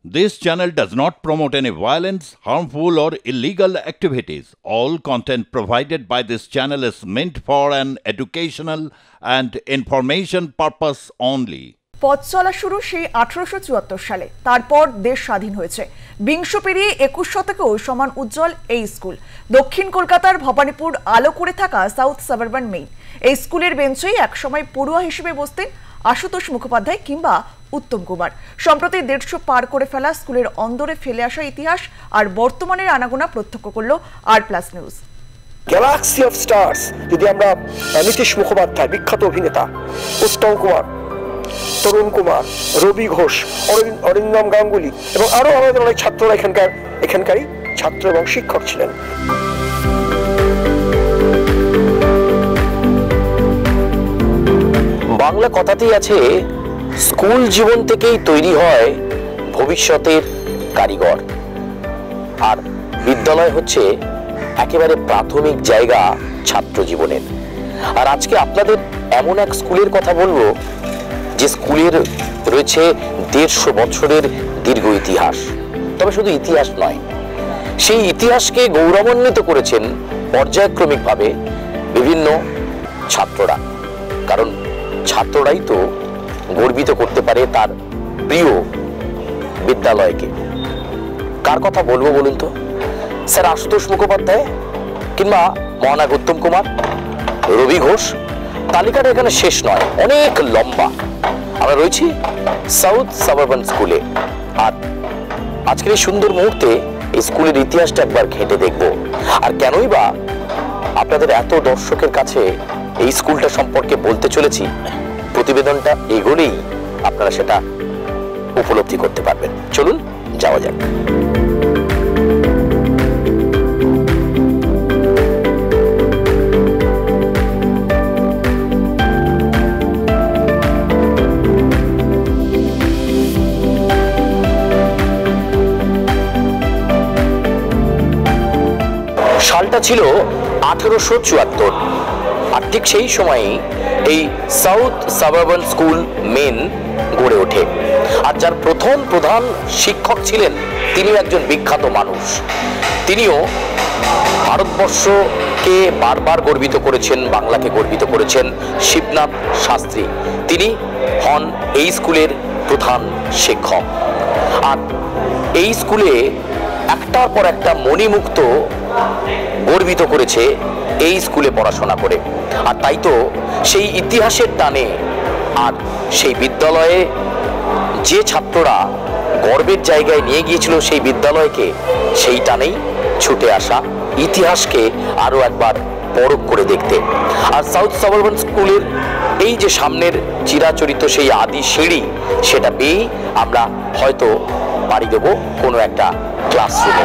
This channel does not promote any violence, harmful, or illegal activities. All content provided by this channel is meant for an educational and information purpose only. পথ চলা শুরু সেই 1874 সালে। তারপর দেশ স্বাধীন হয়েছে। বিংশ পেরিয়ে 21 শতকেও সমান উজ্জ্বল এই স্কুল। দক্ষিণ কলকাতার ভবানীপুর আলো করে থাকা সাউথ সাবারবান মেইন। এই স্কুলের বেঞ্চেই একসময় পড়ুয়া হিসেবে বসতেন আশুতোষ মুখোপাধ্যায় কিংবা উত্তম কুমার। সম্প্রতি 150 পার করে ফেলা স্কুলের অন্দরে ফেলে আসা ইতিহাস আর বর্তমানের আনাগোনা প্রত্যক্ষ করলো আর+ নিউজ। গ্যালাক্সি অফ স্টার্স যদি আমরা নীতিশ মুখোপাধ্যায় বিখ্যাত অভিনেতা, উত্তম কুমার, তরুণ কুমার, রবি ঘোষ, অরিন্দম গাঙ্গুলি এবং আরো আমাদের অনেক ছাত্ররা এখানকারই ছাত্র এবং শিক্ষক ছিলেন। বাংলা কথাতেই আছে, স্কুল জীবন থেকেই তৈরি হয় ভবিষ্যতের কারিগর। আর বিদ্যালয় হচ্ছে একেবারে প্রাথমিক জায়গা ছাত্র জীবনের। আর আজকে আপনাদের এমন এক স্কুলের কথা বলবো যে স্কুলের রয়েছে 150 বছরের দীর্ঘ ইতিহাস। তবে শুধু ইতিহাস নয়, সেই ইতিহাসকে গৌরবান্বিত করেছেন পর্যায়ক্রমিকভাবে বিভিন্ন ছাত্ররা। কারণ ছাত্ররাই তো গর্বিত করতে পারে তার প্রিয় বিদ্যালয়কে। কার কথা বলবো বলুন তো? স্যার আশুতোষ মুখোপাধ্যায় কিংবা মহানায়ক উত্তম কুমার, রবি ঘোষ। তালিকাটা এখানে শেষ নয়, অনেক লম্বা। আমরা রয়েছি সাউথ সাবারবান স্কুলে। আর আজকের এই সুন্দর মুহূর্তে এই স্কুলের ইতিহাসটা একবার ঘেঁটে দেখব। আর কেনই বা আপনাদের এত দর্শকের কাছে এই স্কুলটা সম্পর্কে বলতে চলেছি, প্রতিবেদনটা এগোলেই আপনারা সেটা উপলব্ধি করতে পারবেন। চলুন যাওয়া যাক। সালটা ছিল 1874। আর ঠিক সেই সময়ই এই সাউথ সাবারবান স্কুল মেন গড়ে ওঠে। আর যার প্রথম প্রধান শিক্ষক ছিলেন তিনিও একজন বিখ্যাত মানুষ। তিনিও ভারতবর্ষকে বারবার গর্বিত করেছেন, বাংলাকে গর্বিত করেছেন, শিবনাথ শাস্ত্রী। তিনি হন এই স্কুলের প্রধান শিক্ষক। আর এই স্কুলে একটার পর একটা মণিমুক্ত গর্বিত করেছে এই স্কুলে পড়াশোনা করে। আর তাই তো সেই ইতিহাসের টানে আর সেই বিদ্যালয়ে যে ছাত্ররা গর্বের জায়গায় নিয়ে গিয়েছিল সেই বিদ্যালয়কে, সেই টানেই ছুটে আসা ইতিহাসকে আরো একবার পরখ করে দেখতে। আর সাউথ সাবারবান স্কুলের এই যে সামনের চিরাচরিত সেই আদি সিঁড়ি, সেটা পেয়েই আমরা হয়তো পাড়ি দেব কোনো একটা ক্লাসরুমে।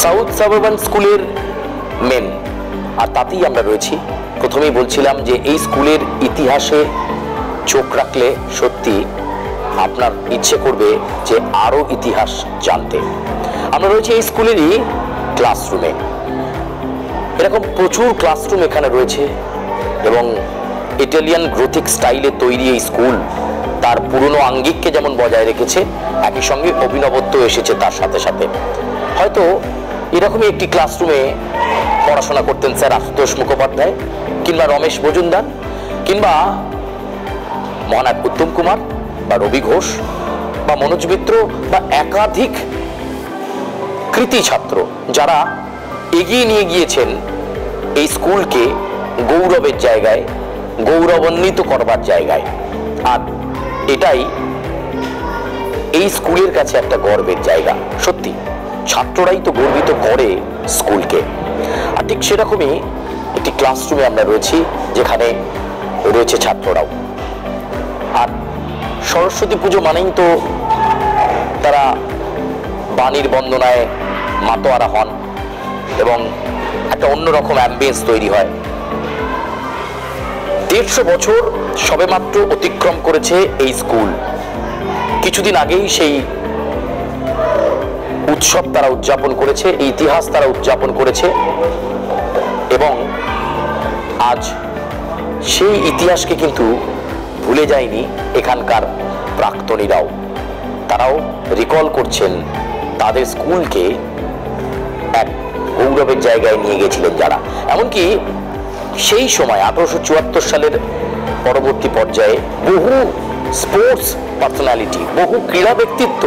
সাউথ সাবারবান স্কুলের মেন, আর তাতেই আমরা রয়েছি। প্রথমেই বলছিলাম যে এই স্কুলের ইতিহাসে চোখ রাখলে সত্যি আপনার ইচ্ছে করবে যে আরো ইতিহাস জানতে। আমরা রয়েছি এই স্কুলেরই ক্লাসরুমে। এরকম প্রচুর ক্লাসরুম এখানে রয়েছে এবং ইটালিয়ান গ্রোথিক স্টাইলে তৈরি এই স্কুল তার পুরনো আঙ্গিককে যেমন বজায় রেখেছে, একই সঙ্গে অভিনবত্ব এসেছে তার সাথে সাথে। হয়তো এরকমই একটি ক্লাসরুমে পড়াশোনা করতেন স্যার আশুতোষ মুখোপাধ্যায় কিংবা রমেশ মজুমদার কিংবা মহানায়ক উত্তম কুমার বা রবি ঘোষ বা মনোজ মিত্র বা একাধিক কৃতি ছাত্র, যারা এগিয়ে নিয়ে গিয়েছেন এই স্কুলকে গৌরবের জায়গায়, গৌরবান্বিত করবার জায়গায়। আর এটাই এই স্কুলের কাছে একটা গর্বের জায়গা। সত্যি ছাত্ররাই তো গর্বিত করে স্কুলকে। আর ঠিক সেরকমই একটি ক্লাসরুমে আমরা রয়েছি, যেখানে রয়েছে ছাত্ররাও। আর সরস্বতী পুজো মানেই তো তারা বাণীর বন্দনায় মাতোয়ারা হন এবং একটা অন্যরকম অ্যাম্বিয়েন্স তৈরি হয়। 150 বছর সবেমাত্র অতিক্রম করেছে এই স্কুল। কিছুদিন আগেই সেই উৎসব তারা উদযাপন করেছে, এই ইতিহাস তারা উদযাপন করেছে। আজ সেই ইতিহাসকে কিন্তু ভুলে যায়নি এখানকার প্রাক্তনীরাও। তারাও রিকল করছেন তাদের স্কুলকে এক গৌরবের জায়গায় নিয়ে গেছিলেন যারা। এমনকি সেই সময় 1874 সালের পরবর্তী পর্যায়ে বহু স্পোর্টস পার্সোনালিটি, বহু ক্রীড়া ব্যক্তিত্ব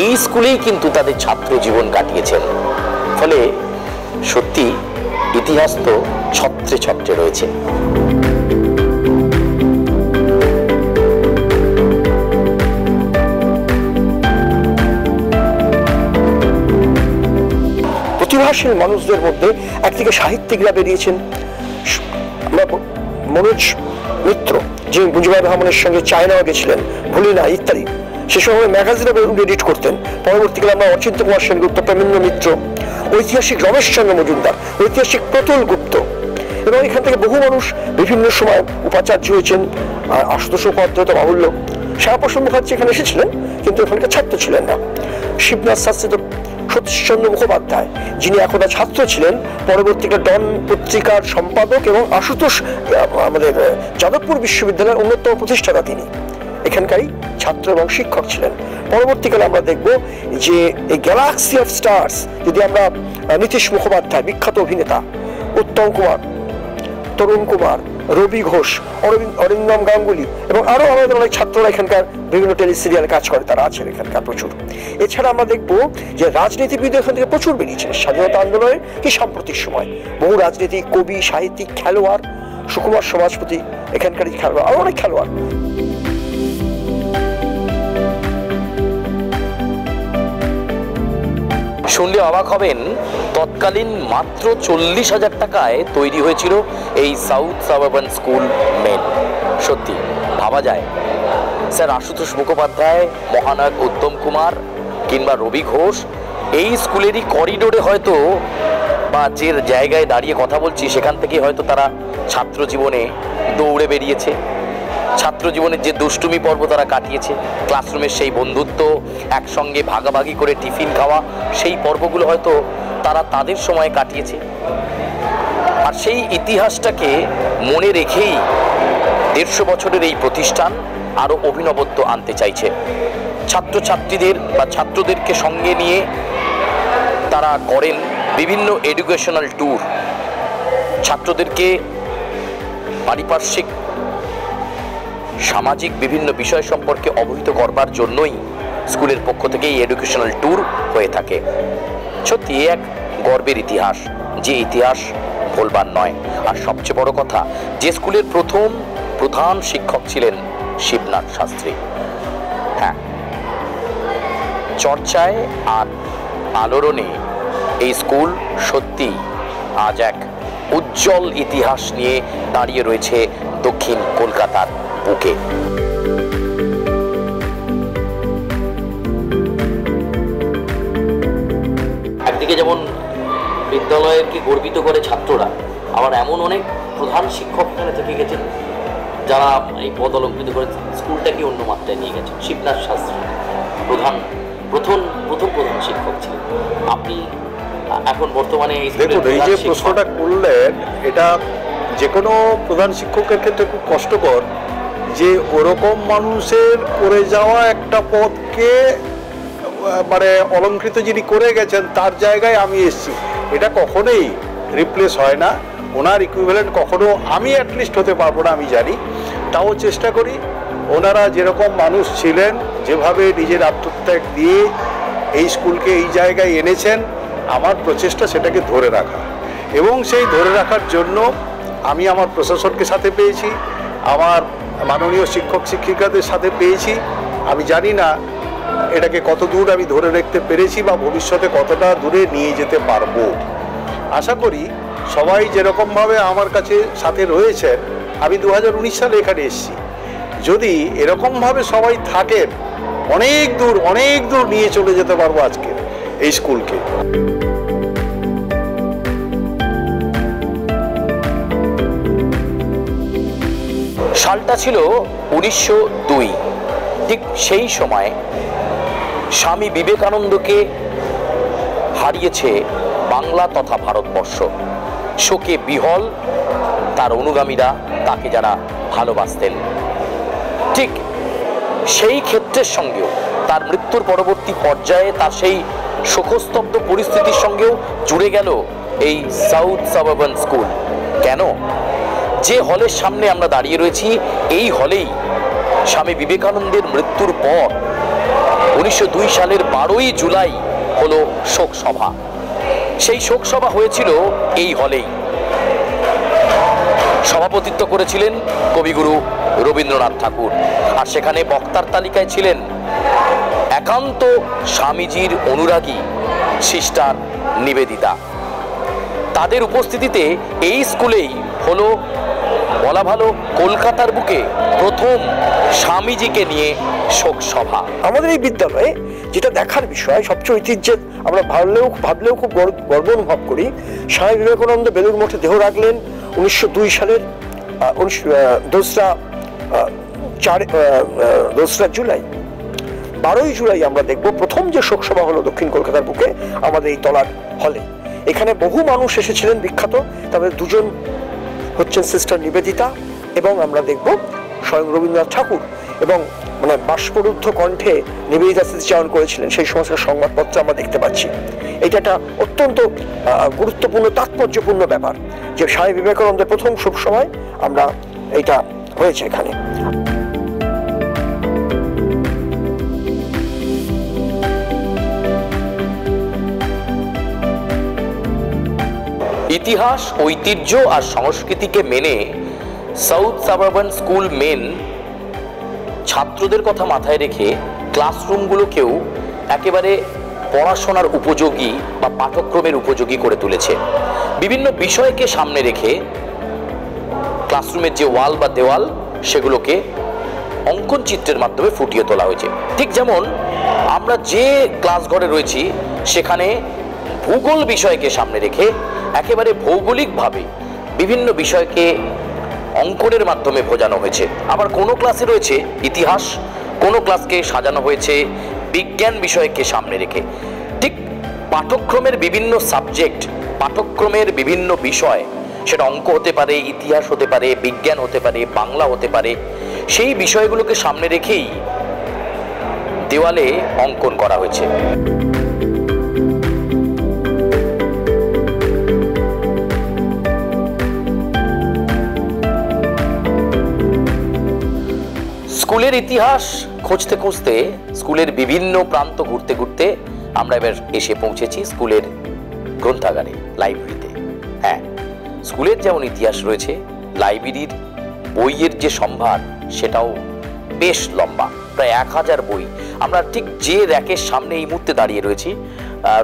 এই স্কুলেই কিন্তু তাদের ছাত্র জীবন কাটিয়েছেন। ফলে সত্যি ইতিহাস তো ছত্রে ছত্রে রয়েছে। প্রতিভাশীল মানুষদের মধ্যে একদিকে সাহিত্যিকরা বেরিয়েছেন, মনোজ মিত্র যে মুজিবুর রহমানের সঙ্গে চায়নাও গেছিলেন, ভুলি না ইত্যাদি, সে সময় ম্যাগাজিনে এডিট করতেন। পরবর্তীকালে আমরা অচিন্ত কুমার সেনগুপ্ত, প্রেমেন্দ্র মিত্র, ঐতিহাসিক রমেশচন্দ্র মজুমদার, ঐতিহাসিক প্রতুল গুপ্ত, এবং এখান থেকে বহু মানুষ বিভিন্ন সময় উপাচার্য হয়েছেন। আশুতোষ মুখোপাধ্যায় তো বাহুল্য, শ্যামাপ্রসাদ মুখার্জি এখানে এসেছিলেন কিন্তু এখানকার ছাত্র ছিলেন না। শিবনাথ শাস্ত্রী, সতীশচন্দ্র মুখোপাধ্যায় যিনি একদা ছাত্র ছিলেন, পরবর্তীকালে ডন পত্রিকার সম্পাদক এবং আশুতোষ আমাদের যাদবপুর বিশ্ববিদ্যালয়ের অন্যতম প্রতিষ্ঠাতা, তিনি এখানকারই ছাত্র এবং শিক্ষক ছিলেন। পরবর্তীকালে আমরা দেখব যে এই গ্যালাক্সি অফ স্টার্স, যদি আমরা নীতিশ মুখোপাধ্যায় বিখ্যাত অভিনেতা, উত্তম কুমার, তরুণ কুমার, রবি ঘোষ, অরিন্দম গাঙ্গুলি এবং আরো আমাদের অনেক ছাত্ররা এখানকার বিভিন্ন টেলিসিরিয়ালে কাজ করে, তারা আছেন এখানকার প্রচুর। এছাড়া আমরা দেখবো যে রাজনীতিবিদ এখান থেকে প্রচুর বেরিয়েছেন স্বাধীনতা আন্দোলনের কি সাম্প্রতিক সময়। বহু রাজনীতিক, কবি, সাহিত্যিক, খেলোয়াড়, সুকুমার সমাজপতি এখানকারই খেলোয়াড়, আরো অনেক খেলোয়াড়। শুনলে অবাক হবেন, তৎকালীন মাত্র 40,000 টাকায় তৈরি হয়েছিল এই সাউথ সাবারবান স্কুল মেন। সত্যি ভাবা যায়, স্যার আশুতোষ মুখোপাধ্যায়, মহানায়ক উত্তম কুমার কিংবা রবি ঘোষ এই স্কুলেরই করিডোরে হয়তো, বা যে জায়গায় দাঁড়িয়ে কথা বলছি সেখান থেকে হয়তো তারা ছাত্র জীবনে দৌড়ে বেরিয়েছে, ছাত্র জীবনের যে দুষ্টুমি পর্ব তারা কাটিয়েছে, ক্লাসরুমের সেই বন্ধুত্ব, একসঙ্গে ভাগাভাগি করে টিফিন খাওয়া, সেই পর্বগুলো হয়তো তারা তাদের সময় কাটিয়েছে। আর সেই ইতিহাসটাকে মনে রেখেই 150 বছরের এই প্রতিষ্ঠান আরও অভিনবত্ব আনতে চাইছে। ছাত্রছাত্রীদের বা ছাত্রদেরকে সঙ্গে নিয়ে তারা করেন বিভিন্ন এডুকেশনাল ট্যুর, ছাত্রদেরকে পারিপার্শ্বিক সামাজিক বিভিন্ন বিষয় সম্পর্কে অবহিত করবার জন্যই স্কুলের পক্ষ থেকে এই এডুকেশনাল ট্যুর হয়ে থাকে। সত্যি এক গর্বের ইতিহাস, যে ইতিহাস ভুলবার নয়। আর সবচেয়ে বড় কথা, যে স্কুলের প্রধান শিক্ষক ছিলেন শিবনাথ শাস্ত্রী। হ্যাঁ, চর্চায় আর আলোড়নে এই স্কুল সত্যি আজ এক উজ্জ্বল ইতিহাস নিয়ে দাঁড়িয়ে রয়েছে দক্ষিণ কলকাতার বুকে। একদিকে যেমন বিদ্যালয়কে গর্বিত করে ছাত্ররা, আবার এমন অনেক প্রধান শিক্ষক এখানে থেকে গেছেন যারা এই পদ অলঙ্কৃত করে স্কুলটাকে অন্য মাত্রায় নিয়ে গেছেন। শিবনাথ শাস্ত্রী প্রথম প্রধান শিক্ষক ছিলেন। আপনি এখন বর্তমানে দেখুন, এই যে প্রশ্নটা করলেন, এটা যে কোনো প্রধান শিক্ষকের ক্ষেত্রে খুব কষ্টকর যে ওরকম মানুষের করে যাওয়া একটা পদকে মানে অলঙ্কৃত যিনি করে গেছেন তার জায়গায় আমি এসেছি, এটা কখনোই রিপ্লেস হয় না। ওনার ইকুইভ্যালেন্ট কখনো আমি অ্যাটলিস্ট হতে পারবো না, আমি জানি। তাও চেষ্টা করি, ওনারা যেরকম মানুষ ছিলেন, যেভাবে নিজের আত্মত্যাগ দিয়ে এই স্কুলকে এই জায়গায় এনেছেন, আমার প্রচেষ্টা সেটাকে ধরে রাখা। এবং সেই ধরে রাখার জন্য আমি আমার প্রশাসনকে সাথে পেয়েছি, আমার মাননীয় শিক্ষক শিক্ষিকাদের সাথে পেয়েছি। আমি জানি না এটাকে কত দূর আমি ধরে রাখতে পেরেছি বা ভবিষ্যতে কতটা দূরে নিয়ে যেতে পারবো। আশা করি সবাই যেরকমভাবে আমার কাছে সাথে রয়েছেন, আমি 2019 সালে এখানে এসেছি, যদি এরকমভাবে সবাই থাকেন, অনেক দূর নিয়ে চলে যেতে পারবো আজকে এই স্কুলকে। সালটা ছিল 1902। ঠিক সেই সময় স্বামী বিবেকানন্দকে হারিয়েছে বাংলা তথা ভারতবর্ষ। শোকে বিহল তার অনুগামীরা, তাকে যারা ভালোবাসতেন। ঠিক সেই ক্ষেত্রের সঙ্গেও তার মৃত্যুর পরবর্তী পর্যায়ে তার সেই শোকস্তব্ধ পরিস্থিতির সঙ্গেও জুড়ে গেল এই সাউথ সাবারবান স্কুল। কেন? যে হলের সামনে আমরা দাঁড়িয়ে রয়েছি, এই হলেই স্বামী বিবেকানন্দের মৃত্যুর পর 1902 সালের 12ই জুলাই হলো শোক সভা। সেই শোক সভা হয়েছিল এই হলেই। সভাপতিত্ব করেছিলেন কবিগুরু রবীন্দ্রনাথ ঠাকুর, আর সেখানে বক্তার তালিকায় ছিলেন একান্ত স্বামীজির অনুরাগী সিস্টার নিবেদিতা। তাদের উপস্থিতিতে এই স্কুলেই হলো বলা ভালো কলকাতার বুকে প্রথম স্বামীজিকে নিয়ে শোক সভা। আমাদের এই বিদ্যালয়ে যেটা দেখার বিষয়, সবচেয়ে ঐতিহ্যের আমরা ভাবলেও খুব গর্ব অনুভব করি, স্বামী বিবেকানন্দ বেলুড় মঠে দেহ রাখলেন 1902 সালের 2রা জুলাই। 12ই জুলাই আমরা দেখব প্রথম যে শোকসভা হলো দক্ষিণ কলকাতার বুকে আমাদের এই তলার হলে। এখানে বহু মানুষ এসেছিলেন বিখ্যাত, তাদের দুজন হচ্ছেন সিস্টার নিবেদিতা এবং আমরা দেখব স্বয়ং রবীন্দ্রনাথ ঠাকুর, এবং মানে বাষ্পরুদ্ধ কণ্ঠে নিবেদিতা স্মৃতিচারণ করেছিলেন, সেই সমস্ত সংবাদপত্র আমরা দেখতে পাচ্ছি। এটা একটা অত্যন্ত গুরুত্বপূর্ণ তাৎপর্যপূর্ণ ব্যাপার যে স্বামী বিবেকানন্দের প্রথম শোকসভায় আমরা এটা হয়েছে এখানে। ইতিহাস, ঐতিহ্য আর সংস্কৃতিকে মেনে সাউথ সাবারবান স্কুল মেন ছাত্রদের কথা মাথায় রেখে ক্লাসরুমগুলোকেও একেবারে পড়াশোনার উপযোগী বা পাঠ্যক্রমের উপযোগী করে তুলেছে। বিভিন্ন বিষয়কে সামনে রেখে ক্লাসরুমের যে ওয়াল বা দেওয়াল সেগুলোকে অঙ্কন চিত্রের মাধ্যমে ফুটিয়ে তোলা হয়েছে। ঠিক যেমন আমরা যে ক্লাস ঘরে রয়েছি সেখানে ভূগোল বিষয়কে সামনে রেখে একেবারে ভৌগোলিকভাবে বিভিন্ন বিষয়কে অঙ্কনের মাধ্যমে বোঝানো হয়েছে। আবার কোনো ক্লাসে রয়েছে ইতিহাস, কোনো ক্লাসকে সাজানো হয়েছে বিজ্ঞান বিষয়কে সামনে রেখে। ঠিক পাঠ্যক্রমের বিভিন্ন সাবজেক্ট, পাঠ্যক্রমের বিভিন্ন বিষয়, সেটা অঙ্ক হতে পারে, ইতিহাস হতে পারে, বিজ্ঞান হতে পারে, বাংলা হতে পারে, সেই বিষয়গুলোকে সামনে রেখেই দেওয়ালে অঙ্কন করা হয়েছে। স্কুলের ইতিহাস খুঁজতে খুঁজতে, স্কুলের বিভিন্ন প্রান্ত ঘুরতে ঘুরতে আমরা এবার এসে পৌঁছেছি স্কুলের গ্রন্থাগারে, লাইব্রেরিতে। হ্যাঁ, স্কুলের যেমন ইতিহাস রয়েছে, লাইব্রেরির বইয়ের যে সম্ভার সেটাও বেশ লম্বা, প্রায় 1000 বই। আমরা ঠিক যে র্যাকের সামনে এই মুহূর্তে দাঁড়িয়ে রয়েছি,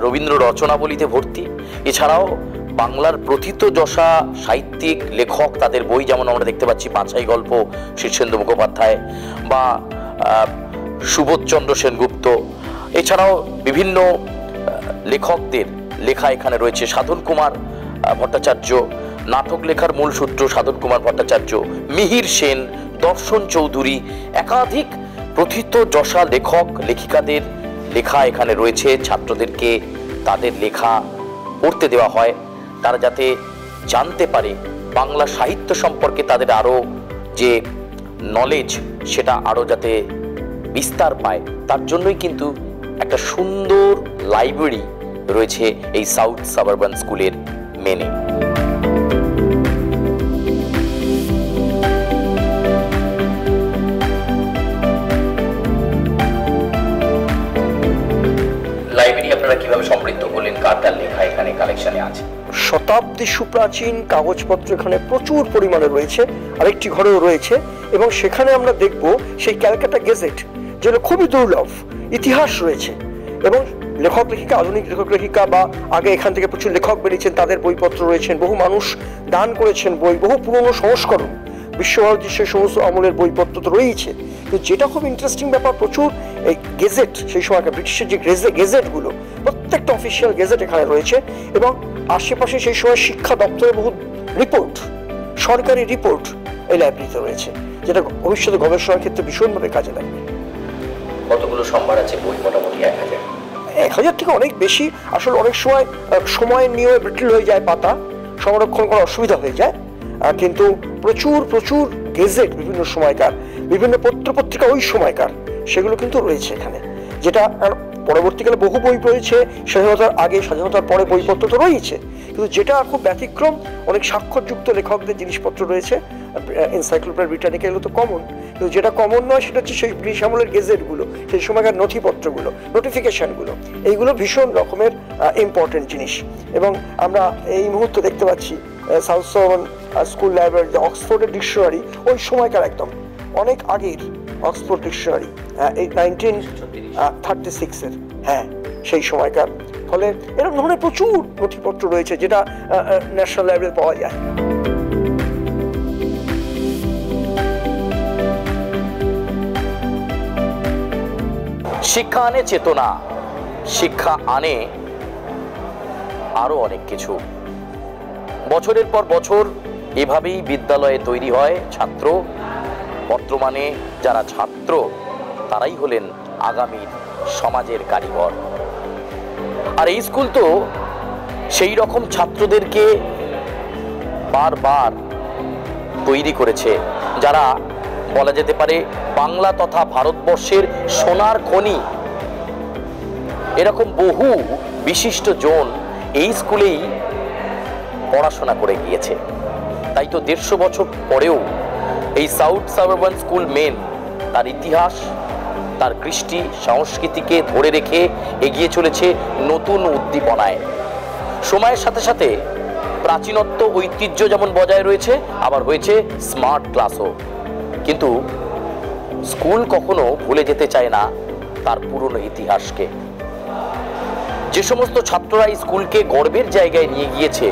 রবীন্দ্র রচনাবলীতে ভর্তি। এছাড়াও বাংলার প্রথিতযশা সাহিত্যিক লেখক, তাদের বই যেমন আমরা দেখতে পাচ্ছি পাঁচাই গল্প শীর্ষেন্দু মুখোপাধ্যায় বা সুবোধচন্দ্র সেনগুপ্ত, এছাড়াও বিভিন্ন লেখকদের লেখা এখানে রয়েছে। সাধন কুমার ভট্টাচার্য, নাটক লেখার মূল সূত্র সাধন কুমার ভট্টাচার্য, মিহির সেন, দর্শন চৌধুরী, একাধিক প্রথিতযশা লেখক লেখিকাদের লেখা এখানে রয়েছে। ছাত্রদেরকে তাদের লেখা পড়তে দেওয়া হয়, তারা যাতে জানতে পারে বাংলা সাহিত্য সম্পর্কে, তাদের আরও যে নলেজ সেটা আরও যাতে বিস্তার পায়, তার জন্যই কিন্তু একটা সুন্দর লাইব্রেরি রয়েছে এই সাউথ সাবারবান স্কুলের মেনে। লাইব্রেরি আপনারা কিভাবে সমৃদ্ধ করলেন? কার কার লেখা এখানে কালেকশনে আছে? শতাব্দী সুপ্রাচীন কাগজপত্র এখানে প্রচুর পরিমাণে রয়েছে, আরেকটি ঘরেও রয়েছে, এবং সেখানে আমরা দেখব সেই ক্যালকাটা গেজেট, যেটা খুবই দুর্লভ। ইতিহাস রয়েছে এবং লেখক লেখিকা, আধুনিক লেখক লেখিকা বা আগে এখান থেকে প্রচুর লেখক বেরিয়েছেন, তাদের বইপত্র রয়েছেন। বহু মানুষ দান করেছেন বই, বহু পুরনো সংস্করণ, বিশ্বভারতীর সেই সমস্ত আমলের বইপত্র তো রয়েছে। তো যেটা খুব ইন্টারেস্টিং ব্যাপার, প্রচুর এই গেজেট, সেই সময়কার ব্রিটিশের যে গেজেটগুলো, প্রত্যেকটা অফিসিয়াল গেজেট এখানে রয়েছে। এবং আশেপাশে সেই সময় শিক্ষা দপ্তরের বহু রিপোর্ট, সরকারি রিপোর্ট এই লাইব্রেরিতে রয়েছে, যেটা ভবিষ্যতে গবেষণার ক্ষেত্রে ভীষণভাবে কাজে লাগবে। কতগুলো সম্ভার আছে বই? মোটামুটি 1000 থেকে অনেক বেশি। আসলে অনেক সময় সময় নিয়ে ব্রিটেল হয়ে যায় পাতা, সংরক্ষণ করা অসুবিধা হয়ে যায়, কিন্তু প্রচুর প্রচুর গেজেট বিভিন্ন সময়কার, বিভিন্ন পত্রপত্রিকা ওই সময়কার, সেগুলো কিন্তু রয়েছে এখানে। যেটা পরবর্তীকালে বহু বই রয়েছে, স্বাধীনতার আগে স্বাধীনতার পরে বইপত্র তো রয়েছে, কিন্তু যেটা খুব ব্যতিক্রম, অনেক স্বাক্ষরযুক্ত লেখকদের জিনিসপত্র রয়েছে। এনসাইক্লোপিডিয়া ব্রিটানিকা এগুলো তো কমন, কিন্তু যেটা কমন নয় সেটা হচ্ছে সেই ব্রিটিশ আমলের গেজেটগুলো, সেই সময়কার নথিপত্রগুলো, নোটিফিকেশনগুলো, এইগুলো ভীষণ রকমের ইম্পর্টেন্ট জিনিস। এবং আমরা এই মুহূর্তে দেখতে পাচ্ছি সাউথ সাবার্বান স্কুল লাইব্রেরি, অক্সফোর্ডের ডিকশনারি ওই সময়কার একদম অনেক আগের অক্সফোর্ড ডিকশনারি, এই 1936-এর, হ্যাঁ সেই সময়কার। ফলে এরকম ধরনের প্রচুর নথিপত্র রয়েছে যেটা ন্যাশনাল লাইব্রেরিতে পাওয়া যায়। শিক্ষা আনে চেতনা, শিক্ষা আনে আরো অনেক কিছু। বছরের পর বছর এভাবেই বিদ্যালয়ে তৈরি হয় ছাত্র। বর্তমানে যারা ছাত্র তারাই হলেন আগামীর সমাজের কারিগর। আর এই স্কুল তো সেই রকম ছাত্রদেরকে বারবার তৈরি করেছে, যারা বলা যেতে পারে বাংলা তথা ভারতবর্ষের সোনার খনি। এরকম বহু বিশিষ্ট জন এই স্কুলেই পড়াশোনা করে গিয়েছে। তাই তো 150 বছর পরেও এই সাউথ সাবারবান স্কুল মেন তার ইতিহাস, তার কৃষ্টি সংস্কৃতিকে ধরে রেখে এগিয়ে চলেছে নতুন উদ্দীপনায়। সময়ের সাথে সাথে প্রাচীনত্ব ঐতিহ্য যেমন বজায় রয়েছে, আবার হয়েছে স্মার্ট ক্লাসও। কিন্তু স্কুল কখনো ভুলে যেতে চায় না তার পুরনো ইতিহাসকে। যে সমস্ত ছাত্ররা এই স্কুলকে গর্বের জায়গায় নিয়ে গিয়েছে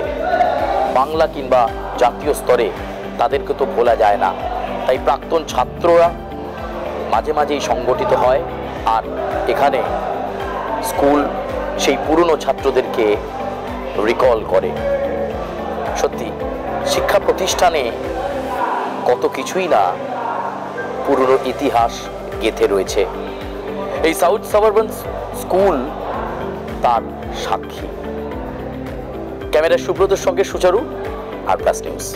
বাংলা কিংবা জাতীয় স্তরে, তাদেরকে তো ভোলা যায় না। তাই প্রাক্তন ছাত্ররা মাঝে মাঝেই সংগঠিত হয়, আর এখানে স্কুল সেই পুরনো ছাত্রদেরকে রিকল করে। সত্যি শিক্ষা প্রতিষ্ঠানে কত কিছুই না পুরনো ইতিহাস গেঁথে রয়েছে। এই সাউথ সাবারবান স্কুল তার সাক্ষী। ক্যামেরা সুব্রতর সঙ্গে সুচারু, আর প্লাস নিউজ।